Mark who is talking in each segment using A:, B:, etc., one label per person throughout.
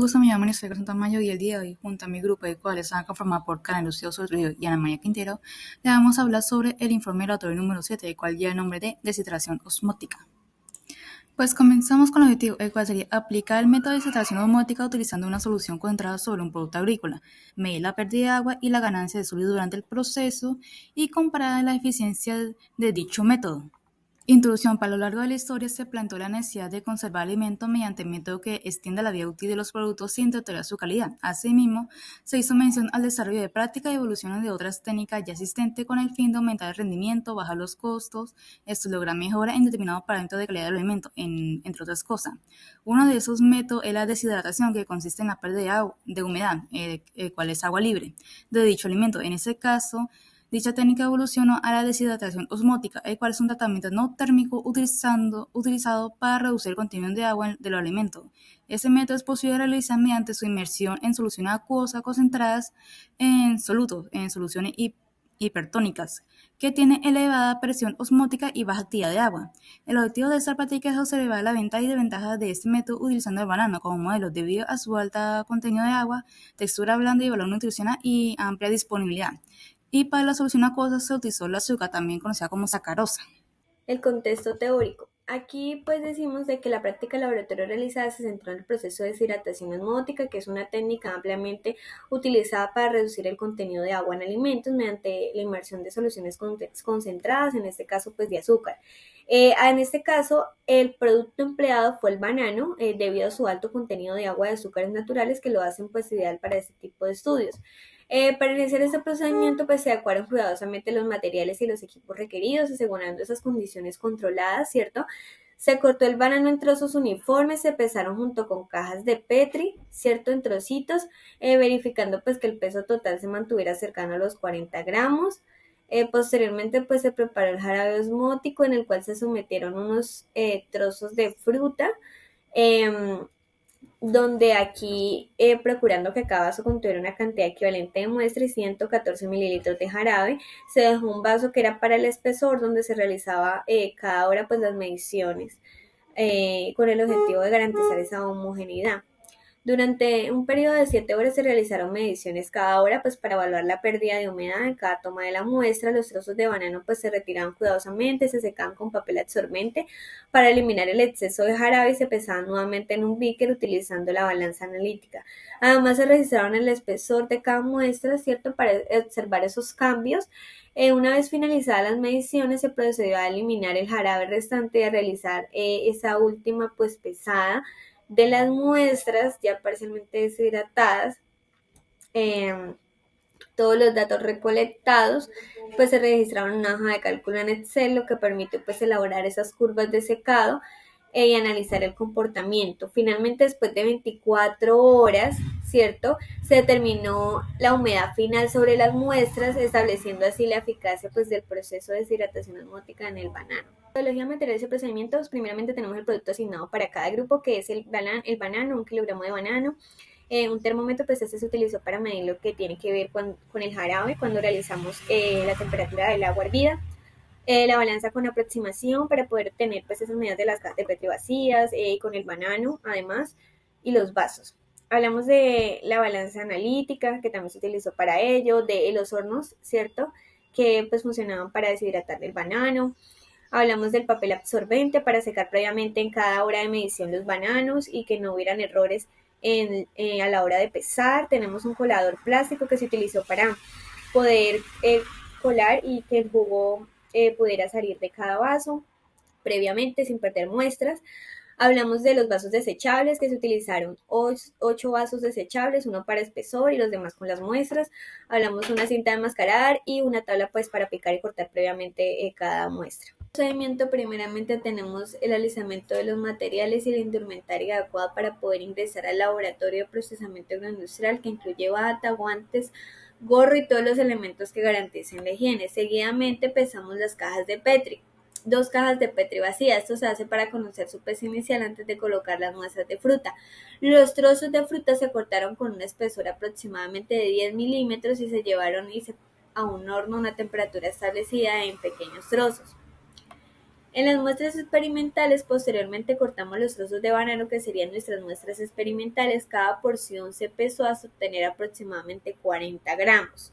A: Gusto, me llamo Aniceto Santamayo y el día de hoy, junto a mi grupo de cuales están conformados por Karen Lucía Río y Ana María Quintero, le vamos a hablar sobre el informe laboratorio número 7, el cual lleva el nombre de deshidratación osmótica. Pues comenzamos con el objetivo, el cual sería aplicar el método de deshidratación osmótica utilizando una solución concentrada sobre un producto agrícola, medir la pérdida de agua y la ganancia de sólido durante el proceso y comparar la eficiencia de dicho método. Introducción. Para lo largo de la historia se planteó la necesidad de conservar alimentos mediante método que extienda la vida útil de los productos sin deteriorar su calidad. Asimismo, se hizo mención al desarrollo de prácticas y evoluciones de otras técnicas ya existentes con el fin de aumentar el rendimiento, bajar los costos, lograr mejora en determinados parámetros de calidad del alimento, entre otras cosas. Uno de esos métodos es la deshidratación, que consiste en la pérdida de humedad, el cual es agua libre, de dicho alimento. En ese caso, dicha técnica evolucionó a la deshidratación osmótica, el cual es un tratamiento no térmico utilizado para reducir el contenido de agua de los alimentos. Este método es posible realizar mediante su inmersión en soluciones acuosas concentradas en solutos, en soluciones hipertónicas, que tienen elevada presión osmótica y baja actividad de agua. El objetivo de esta práctica es observar la ventaja y desventaja de este método utilizando el banano como modelo debido a su alta contenido de agua, textura blanda y valor nutricional y amplia disponibilidad. Y para la solución acuosa se utilizó la azúcar, también conocida como sacarosa.
B: El contexto teórico. Aquí pues decimos de que la práctica laboratorio realizada se centró en el proceso de deshidratación osmótica, que es una técnica ampliamente utilizada para reducir el contenido de agua en alimentos mediante la inmersión de soluciones concentradas, en este caso pues de azúcar. En este caso, el producto empleado fue el banano, debido a su alto contenido de agua y azúcares naturales que lo hacen pues ideal para este tipo de estudios. Para iniciar este procedimiento, pues se adecuaron cuidadosamente los materiales y los equipos requeridos, asegurando esas condiciones controladas, ¿cierto? Se cortó el banano en trozos uniformes, se pesaron junto con cajas de Petri, ¿cierto? En trocitos, verificando pues que el peso total se mantuviera cercano a los 40 gramos. Posteriormente, pues se preparó el jarabe osmótico en el cual se sometieron unos trozos de fruta. Eh, donde aquí procurando que cada vaso contuviera una cantidad equivalente de muestra y 114 mililitros de jarabe, se dejó un vaso que era para el espesor donde se realizaba cada hora pues las mediciones con el objetivo de garantizar esa homogeneidad. Durante un periodo de 7 horas se realizaron mediciones cada hora pues para evaluar la pérdida de humedad en cada toma de la muestra. Los trozos de banano pues se retiraban cuidadosamente, se secaban con papel absorbente para eliminar el exceso de jarabe y se pesaban nuevamente en un beaker utilizando la balanza analítica. Además se registraron el espesor de cada muestra, ¿cierto? Para observar esos cambios. Una vez finalizadas las mediciones se procedió a eliminar el jarabe restante y a realizar esa última pues pesada de las muestras ya parcialmente deshidratadas. Todos los datos recolectados pues se registraron en una hoja de cálculo en Excel, lo que permite pues elaborar esas curvas de secado y analizar el comportamiento. Finalmente, después de 24 horas, ¿cierto? Se determinó la humedad final sobre las muestras, estableciendo así la eficacia pues del proceso de deshidratación osmótica en el banano. Metodología, materiales y procedimientos. Primeramente tenemos el producto asignado para cada grupo, que es el banano, 1 kilogramo de banano. Un termómetro, pues este se utilizó para medir lo que tiene que ver con el jarabe cuando realizamos la temperatura del agua hervida. La balanza con aproximación para poder tener pues esas medidas de las cajas de Petri vacías, con el banano además, y los vasos. Hablamos de la balanza analítica que también se utilizó para ello, de los hornos, ¿cierto? Que pues funcionaban para deshidratar el banano. Hablamos del papel absorbente para secar previamente en cada hora de medición los bananos y que no hubieran errores a la hora de pesar. Tenemos un colador plástico que se utilizó para poder colar y que el jugo pudiera salir de cada vaso previamente sin perder muestras. Hablamos de los vasos desechables, que se utilizaron 8 vasos desechables, uno para espesor y los demás con las muestras. Hablamos de una cinta de mascarar y una tabla pues para picar y cortar previamente cada muestra. Procedimiento: primeramente tenemos el alisamiento de los materiales y la indumentaria adecuada para poder ingresar al laboratorio de procesamiento agroindustrial, que incluye bata, guantes, gorro y todos los elementos que garanticen la higiene. Seguidamente pesamos las cajas de Petri. 2 cajas de Petri vacías. Esto se hace para conocer su peso inicial antes de colocar las muestras de fruta. Los trozos de fruta se cortaron con una espesor aproximadamente de 10 milímetros y se llevaron a un horno a una temperatura establecida en pequeños trozos. En las muestras experimentales, posteriormente cortamos los trozos de banano que serían nuestras muestras experimentales. Cada porción se pesó hasta obtener aproximadamente 40 gramos.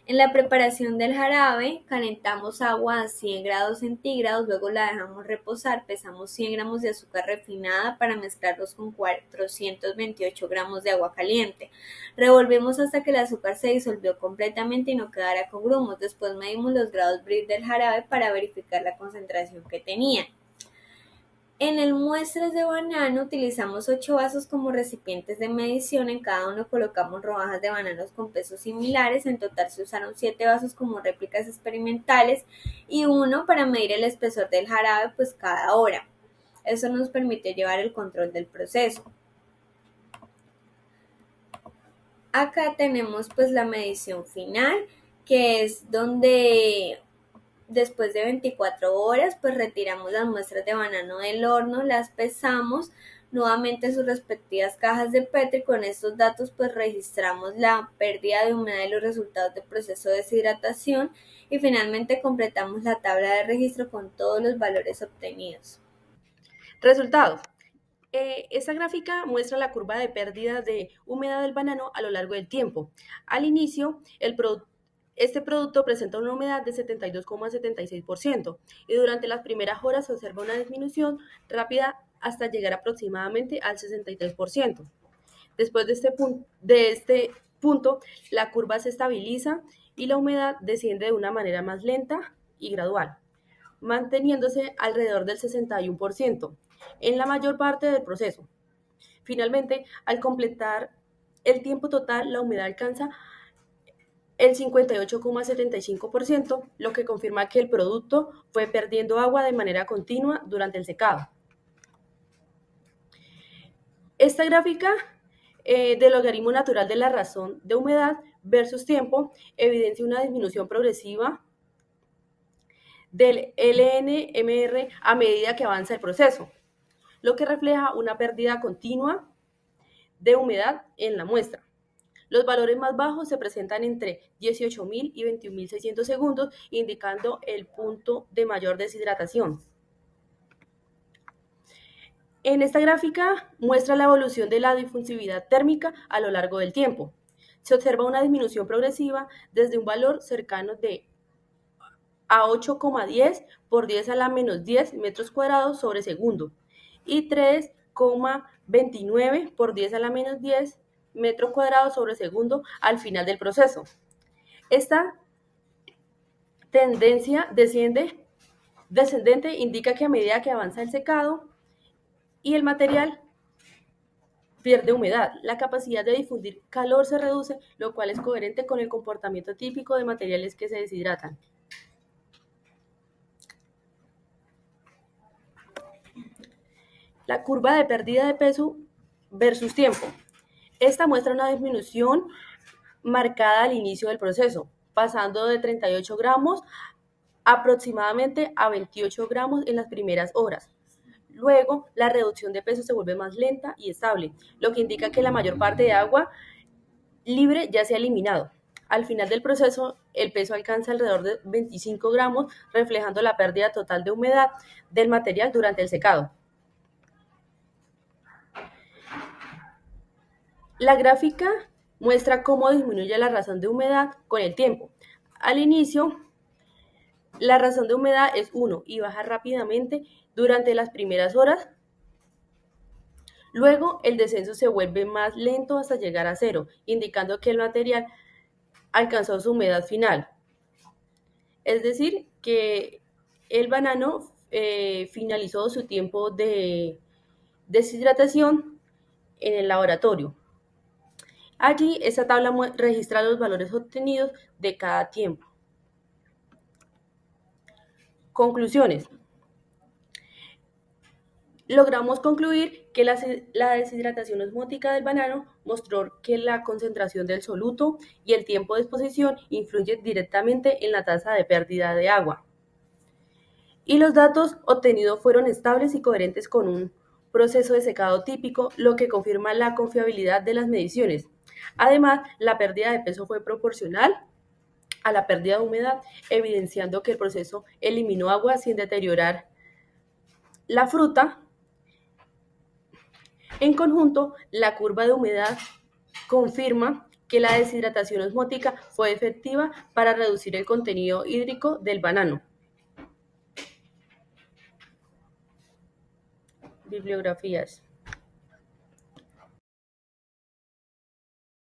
B: En la preparación del jarabe, calentamos agua a 100 grados centígrados, luego la dejamos reposar, pesamos 100 gramos de azúcar refinada para mezclarlos con 428 gramos de agua caliente. Revolvemos hasta que el azúcar se disolvió completamente y no quedara con grumos. Después medimos los grados Brix del jarabe para verificar la concentración que tenían. En el muestras de banano utilizamos 8 vasos como recipientes de medición, en cada uno colocamos rodajas de bananos con pesos similares, en total se usaron 7 vasos como réplicas experimentales y uno para medir el espesor del jarabe pues cada hora. Eso nos permitió llevar el control del proceso. Acá tenemos pues la medición final, que es donde después de 24 horas, pues retiramos las muestras de banano del horno, las pesamos nuevamente en sus respectivas cajas de Petri. Con estos datos pues registramos la pérdida de humedad y los resultados del proceso de deshidratación y finalmente completamos la tabla de registro con todos los valores obtenidos.
C: Resultados. Esta gráfica muestra la curva de pérdida de humedad del banano a lo largo del tiempo. Al inicio, este producto presenta una humedad de 72,76% y durante las primeras horas se observa una disminución rápida hasta llegar aproximadamente al 63%. Después de este punto, la curva se estabiliza y la humedad desciende de una manera más lenta y gradual, manteniéndose alrededor del 61% en la mayor parte del proceso. Finalmente, al completar el tiempo total, la humedad alcanza el 58,75%, lo que confirma que el producto fue perdiendo agua de manera continua durante el secado. Esta gráfica del logaritmo natural de la razón de humedad versus tiempo evidencia una disminución progresiva del LNMR a medida que avanza el proceso, lo que refleja una pérdida continua de humedad en la muestra. Los valores más bajos se presentan entre 18.000 y 21.600 segundos, indicando el punto de mayor deshidratación. En esta gráfica muestra la evolución de la difusividad térmica a lo largo del tiempo. Se observa una disminución progresiva desde un valor cercano a 8,10 por 10 a la menos 10 metros cuadrados sobre segundo y 3,29 por 10 a la menos 10 metros cuadrados sobre segundo al final del proceso. Esta tendencia descendente indica que a medida que avanza el secado y el material pierde humedad, la capacidad de difundir calor se reduce, lo cual es coherente con el comportamiento típico de materiales que se deshidratan. La curva de pérdida de peso versus tiempo. Esta muestra una disminución marcada al inicio del proceso, pasando de 38 gramos aproximadamente a 28 gramos en las primeras horas. Luego, la reducción de peso se vuelve más lenta y estable, lo que indica que la mayor parte de agua libre ya se ha eliminado. Al final del proceso, el peso alcanza alrededor de 25 gramos, reflejando la pérdida total de humedad del material durante el secado. La gráfica muestra cómo disminuye la razón de humedad con el tiempo. Al inicio, la razón de humedad es 1 y baja rápidamente durante las primeras horas. Luego, el descenso se vuelve más lento hasta llegar a 0, indicando que el material alcanzó su humedad final. Es decir, que el banano finalizó su tiempo de deshidratación en el laboratorio. Allí, esta tabla registra los valores obtenidos de cada tiempo. Conclusiones. Logramos concluir que la deshidratación osmótica del banano mostró que la concentración del soluto y el tiempo de exposición influyen directamente en la tasa de pérdida de agua. Y los datos obtenidos fueron estables y coherentes con un proceso de secado típico, lo que confirma la confiabilidad de las mediciones. Además, la pérdida de peso fue proporcional a la pérdida de humedad, evidenciando que el proceso eliminó agua sin deteriorar la fruta. En conjunto, la curva de humedad confirma que la deshidratación osmótica fue efectiva para reducir el contenido hídrico del banano. Bibliografías.